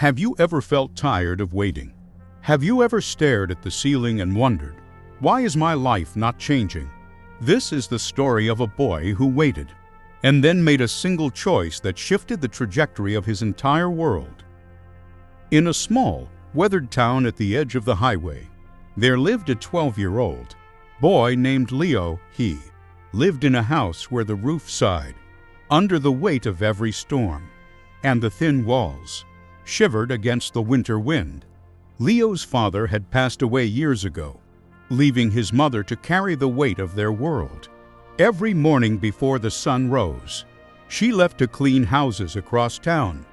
Have you ever felt tired of waiting? Have you ever stared at the ceiling and wondered, why is my life not changing? This is the story of a boy who waited, and then made a single choice that shifted the trajectory of his entire world. In a small, weathered town at the edge of the highway, there lived a 12-year-old boy named Leo. He lived in a house where the roof sighed under the weight of every storm, and the thin walls shivered against the winter wind. Leo's father had passed away years ago, leaving his mother to carry the weight of their world. Every morning before the sun rose, she left to clean houses across town,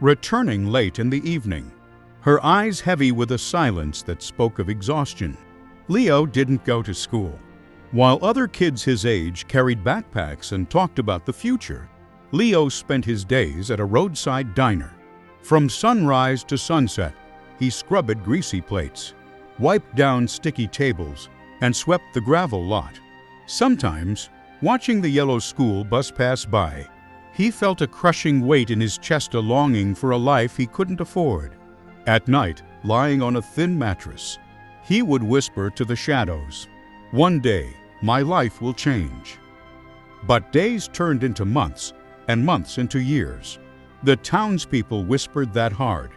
returning late in the evening, her eyes heavy with a silence that spoke of exhaustion. Leo didn't go to school. While other kids his age carried backpacks and talked about the future, Leo spent his days at a roadside diner. From sunrise to sunset, he scrubbed greasy plates, wiped down sticky tables, and swept the gravel lot. Sometimes, watching the yellow school bus pass by, he felt a crushing weight in his chest, a longing for a life he couldn't afford. At night, lying on a thin mattress, he would whisper to the shadows, "One day, my life will change." But days turned into months, and months into years. The townspeople whispered that hard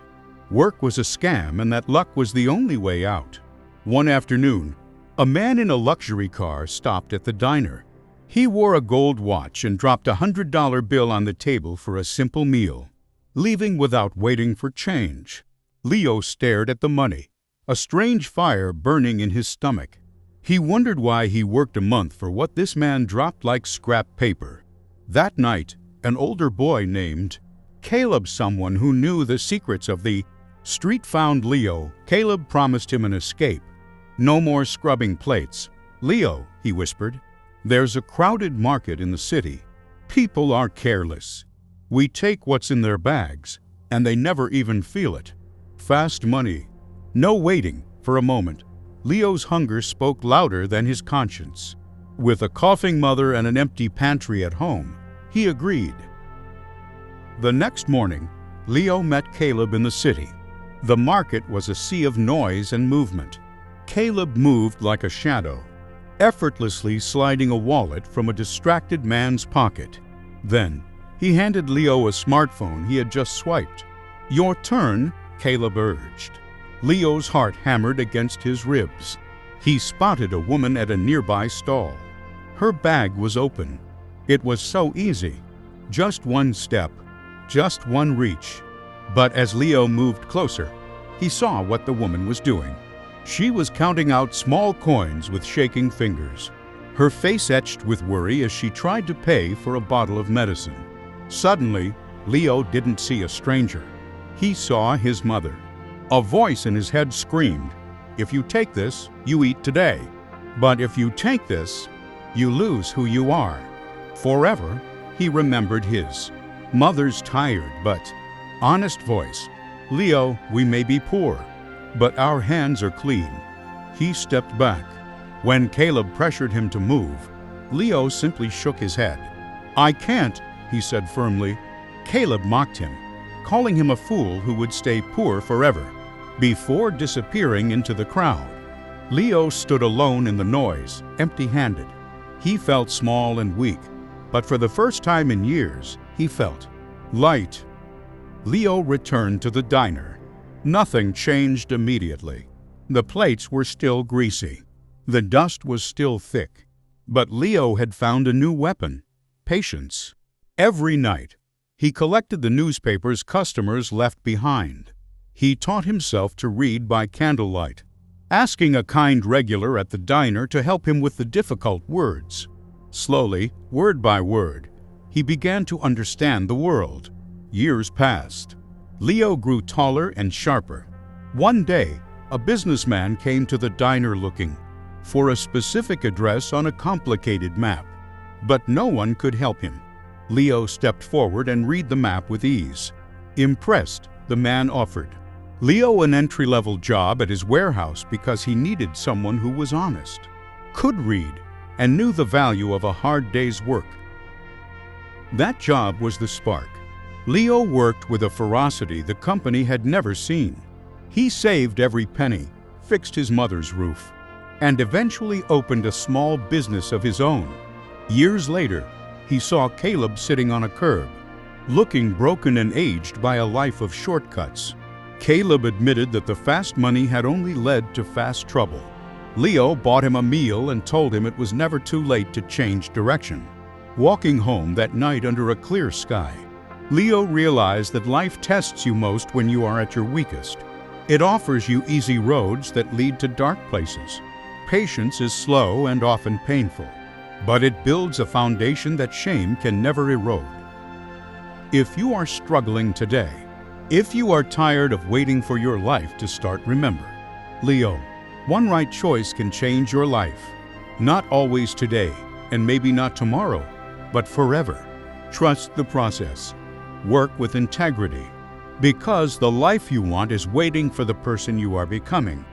work was a scam and that luck was the only way out. One afternoon, a man in a luxury car stopped at the diner. He wore a gold watch and dropped a $100 bill on the table for a simple meal, leaving without waiting for change. Leo stared at the money, a strange fire burning in his stomach. He wondered why he worked a month for what this man dropped like scrap paper. That night, an older boy named Caleb, someone who knew the secrets of the street, found Leo. Caleb promised him an escape. "No more scrubbing plates, Leo," he whispered. "There's a crowded market in the city. People are careless. We take what's in their bags, and they never even feel it. Fast money. No waiting." For a moment, Leo's hunger spoke louder than his conscience. With a coughing mother and an empty pantry at home, he agreed. The next morning, Leo met Caleb in the city. The market was a sea of noise and movement. Caleb moved like a shadow, effortlessly sliding a wallet from a distracted man's pocket. Then, he handed Leo a smartphone he had just swiped. "Your turn," Caleb urged. Leo's heart hammered against his ribs. He spotted a woman at a nearby stall. Her bag was open. It was so easy. Just one step, just one reach. But as Leo moved closer, he saw what the woman was doing. She was counting out small coins with shaking fingers, her face etched with worry as she tried to pay for a bottle of medicine. Suddenly, Leo didn't see a stranger. He saw his mother. A voice in his head screamed, "If you take this, you eat today. But if you take this, you lose who you are." Forever, he remembered his mother's tired but honest voice. "Leo, we may be poor, but our hands are clean." He stepped back. When Caleb pressured him to move, Leo simply shook his head. "I can't," he said firmly. Caleb mocked him, calling him a fool who would stay poor forever. Before disappearing into the crowd, Leo stood alone in the noise, empty-handed. He felt small and weak, but for the first time in years, he felt light. Leo returned to the diner. Nothing changed immediately. The plates were still greasy. The dust was still thick. But Leo had found a new weapon: patience. Every night, he collected the newspapers customers left behind. He taught himself to read by candlelight, asking a kind regular at the diner to help him with the difficult words. Slowly, word by word, he began to understand the world. Years passed. Leo grew taller and sharper. One day, a businessman came to the diner looking for a specific address on a complicated map, but no one could help him. Leo stepped forward and read the map with ease. Impressed, the man offered Leo an entry-level job at his warehouse because he needed someone who was honest, could read, and knew the value of a hard day's work. That job was the spark. Leo worked with a ferocity the company had never seen. He saved every penny, fixed his mother's roof, and eventually opened a small business of his own. Years later, he saw Caleb sitting on a curb, looking broken and aged by a life of shortcuts. Caleb admitted that the fast money had only led to fast trouble. Leo bought him a meal and told him it was never too late to change direction. Walking home that night under a clear sky, Leo realized that life tests you most when you are at your weakest. It offers you easy roads that lead to dark places. Patience is slow and often painful, but it builds a foundation that shame can never erode. If you are struggling today, if you are tired of waiting for your life to start, remember, Leo, one right choice can change your life. Not always today, and maybe not tomorrow, but forever. Trust the process. Work with integrity, because the life you want is waiting for the person you are becoming.